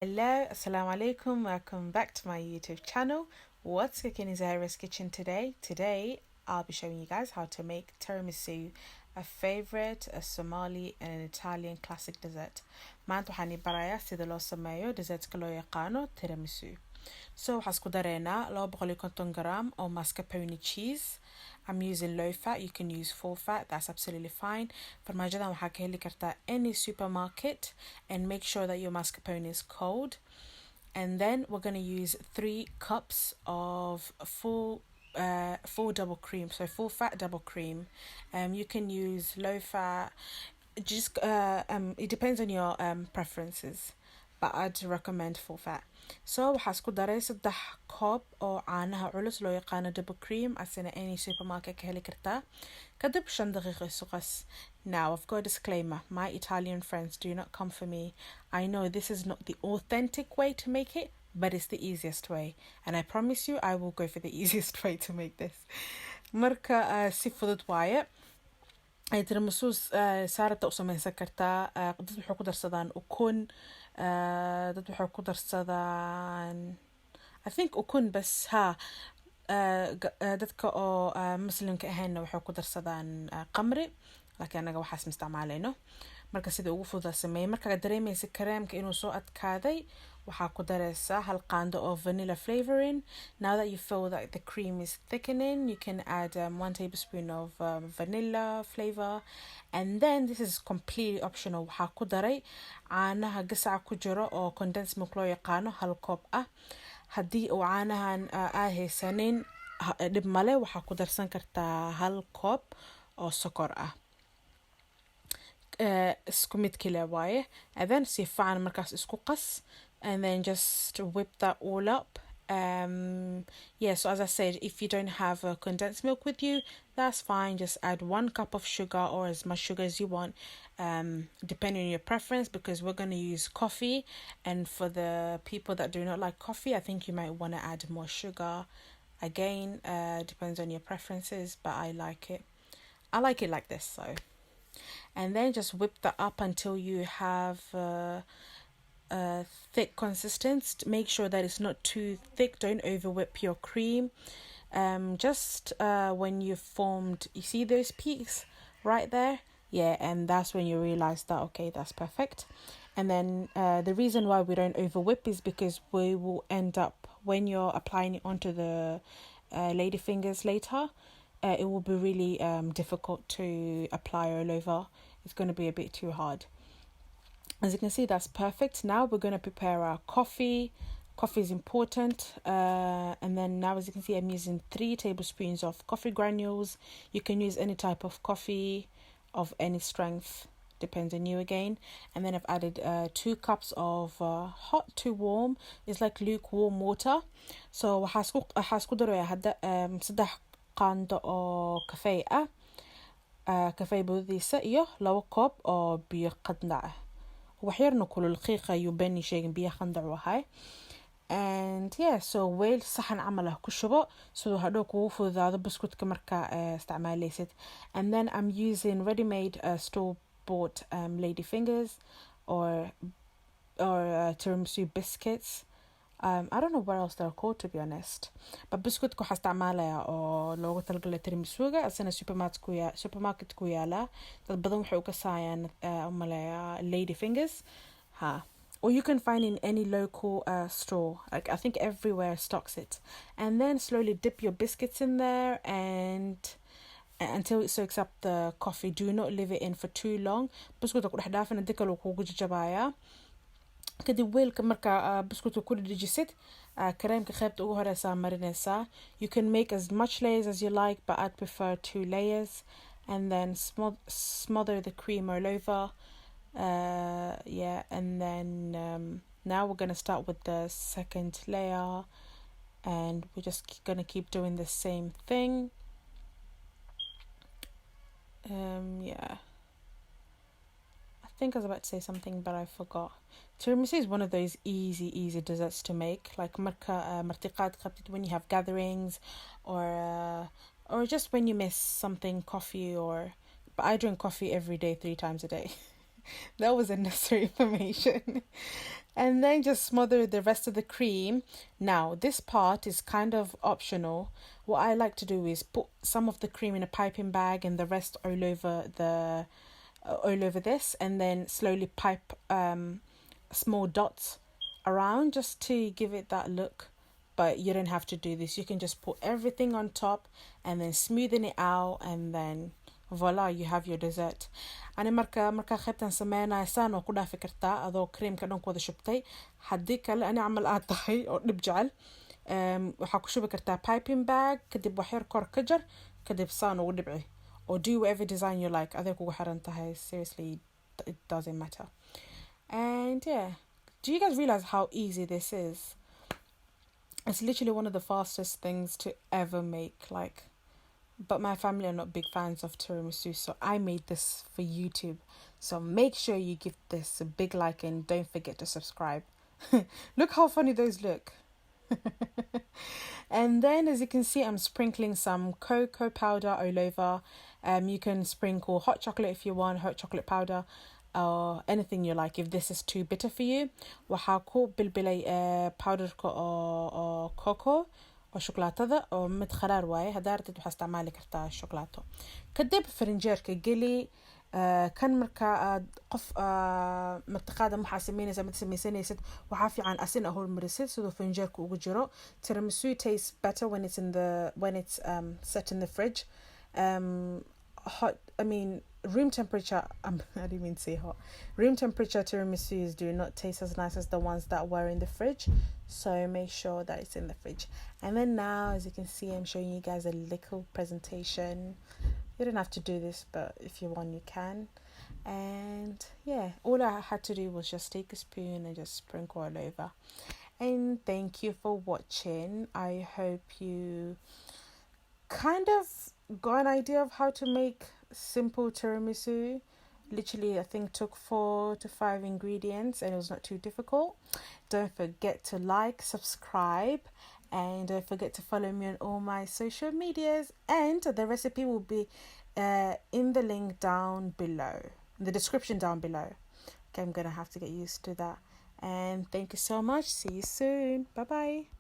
Hello, assalamu alaikum, welcome back to my YouTube channel. What's cooking is Ira's Kitchen today. Today, I'll be showing you guys how to make tiramisu, a favorite, a Somali and an Italian classic dessert. Maanta waxaan barayaa sida loo sameeyo dessertka loo yaqaano tiramisu. So waxaan isku dareynaa 250 gram or mascarpone cheese. I'm using low fat, you can use full fat, that's absolutely fine. Farmaajadan waxaa ka heli kartaa any supermarket, and make sure that your mascarpone is cold. And then we're going to use 3 cups of full double cream, so full fat double cream. You can use low fat, just it depends on your preferences, but I'd recommend full fat. So waxaa isku daray 3 koob oo caanaha culus loo yaqaano double cream, asina any supermarket ka heli kartaa. Kadib 5 daqiiqo suqas. Now I've got a disclaimer, my Italian friends, do not come for me. I know this is not the authentic way to make it, but it's the easiest way, and I promise you I will go for the easiest way to make this. Marka si fudud waaye. tiramisu saarata u samaysan kartaa. Dad waxay ku darsadaan ukun, dad waxay ku darsadaan I think ukun bas dadka oo muslimka ahayna waxay ku darsadaan qamri, laakiin anaga waxaas isticmaalayno. Marka sida ugu fudud sameey, marka dareemaysa kareemka inuu soo adkaaday, waxaa ku daraysaa 1 qaando of vanilla flavoring. Now that you feel that the cream is thickening, you can add 1 tablespoon of vanilla flavor. And then this is completely optional. Waxaa ku daray caanaha gasaca ku jiro oo condensed milk loo yaqaano 1 koob ah. Haddii uu caanahan haysanin dhib male, waxaa ku darsan kartaa 1 koob oo sokor ah. Isku mid kale waaye. And then si fiican markaas isku qas, and then just whip that all up. So as I said, if you don't have condensed milk with you, that's fine. Just add 1 cup of sugar or as much sugar as you want, depending on your preference, because we're going to use coffee. And for the people that do not like coffee, I think you might want to add more sugar. Again, depends on your preferences, but I like it like this. So, and then just whip that up until you have thick consistency. Make sure that it's not too thick. Don't over whip your cream. Just when you've formed, you see those peaks right there? Yeah, and that's when you realize that, okay, that's perfect. And then the reason why we don't over whip is because we will end up, when you're applying it onto the Lady Fingers later, it will be really difficult to apply all over. It's going to be a bit too hard. As you can see, that's perfect. Now we're going to prepare our coffee. Coffee is important. And then now, as you can see, I'm using 3 tablespoons of coffee granules. You can use any type of coffee of any strength. Depends on you again. And then I've added 2 cups of hot to warm. It's like lukewarm water. So waxaa isku daraya hadda 3 qaando oo kafee ah. Kafee budadiisa iyo 2 koob oo biyo qandac ah. waxyarna kulul qiiqa ayuu bani sheegin biyo qandac u ahay. And yeah, so weel saxan camal ah ku shubo sidoo hadhow kugu fududaado biskutka marka isticmaalaysid. And then I'm using ready-made store-bought Lady Fingers or Tiramisu biscuits. I don't know what else they're called, to be honest. But biscuitku waxaa isticmaalaya oo loogu talagalay tiramisuga, asana supermarket ku yaala. Dad badan waxay u kasayaan umalaya Lady Fingers. Or you can find in any local store. Like I think everywhere stocks it. And then slowly dip your biscuits in there and until it soaks up the coffee. Do not leave it in for too long. Biscuitka ku dhex dhaafina dika loo kugu jajabaya. kadib weelka marka biscuitka ku dhajisid, kareemka qaybta ugu horeysa marinaysa. You can make as much layers as you like, but I'd prefer 2 layers. And then smother the cream all over. And then now we're going to start with the second layer, and we're just going to keep doing the same thing. I think I was about to say something, but I forgot. Tiramisu is one of those easy desserts to make. Like martiqaad qabtid when you have gatherings, or just when you miss something, coffee but I drink coffee every day 3 times a day. That was unnecessary information. And then just smother the rest of the cream. Now, this part is kind of optional. What I like to do is put some of the cream in a piping bag and the rest all over this, and then slowly pipe small dots around just to give it that look. But you don't have to do this. You can just put everything on top and then smoothen it out, and then voila, you have your dessert. أنا مركا خيبتن سمينا سان وكلها فكرتا أذو كريم كأنهم كوذا شبتي حديك هلا أنا عمل أعطاهي أو نبجعل وحكو شو بكرتا piping bag كدب وحير كور كجر كدب سان ونبعي or do whatever design you like. أذوك وحرنتها. Seriously, it doesn't matter. And yeah, do you guys realize how easy this is? It's literally one of the fastest things to ever make. Like, but my family are not big fans of tiramisu, so I made this for YouTube. So make sure you give this a big like and don't forget to subscribe. Look how funny those look. And then, as you can see, I'm sprinkling some cocoa powder all over. You can sprinkle hot chocolate if you want, hot chocolate powder, or anything you like. If this is too bitter for you, وحاكو بالبلي powder or cocoa أو شوكولاتة ذا أو متخرر واي هدار تدو استعمالي كرتا الشوكولاتة كدب فرنجير كجلي كان مركا قف مرتقادة محاسمين زي ما تسمي سنة ست وحافي عن أسن أهول مرسل سدو فرنجير كوجرو. Tiramisu tastes better when it's set in the fridge. Room temperature, I didn't mean to say hot. Room temperature tiramisus do not taste as nice as the ones that were in the fridge. So make sure that it's in the fridge. And then now, as you can see, I'm showing you guys a little presentation. You don't have to do this, but if you want, you can. And yeah, all I had to do was just take a spoon and just sprinkle all over. And thank you for watching. I hope you kind of got an idea of how to make simple tiramisu. Literally, I think took 4 to 5 ingredients and it was not too difficult. Don't forget to like, subscribe, and don't forget to follow me on all my social medias. And the recipe will be in the link down below, in the description down below. Okay, I'm gonna have to get used to that. And thank you so much. See you soon. Bye bye.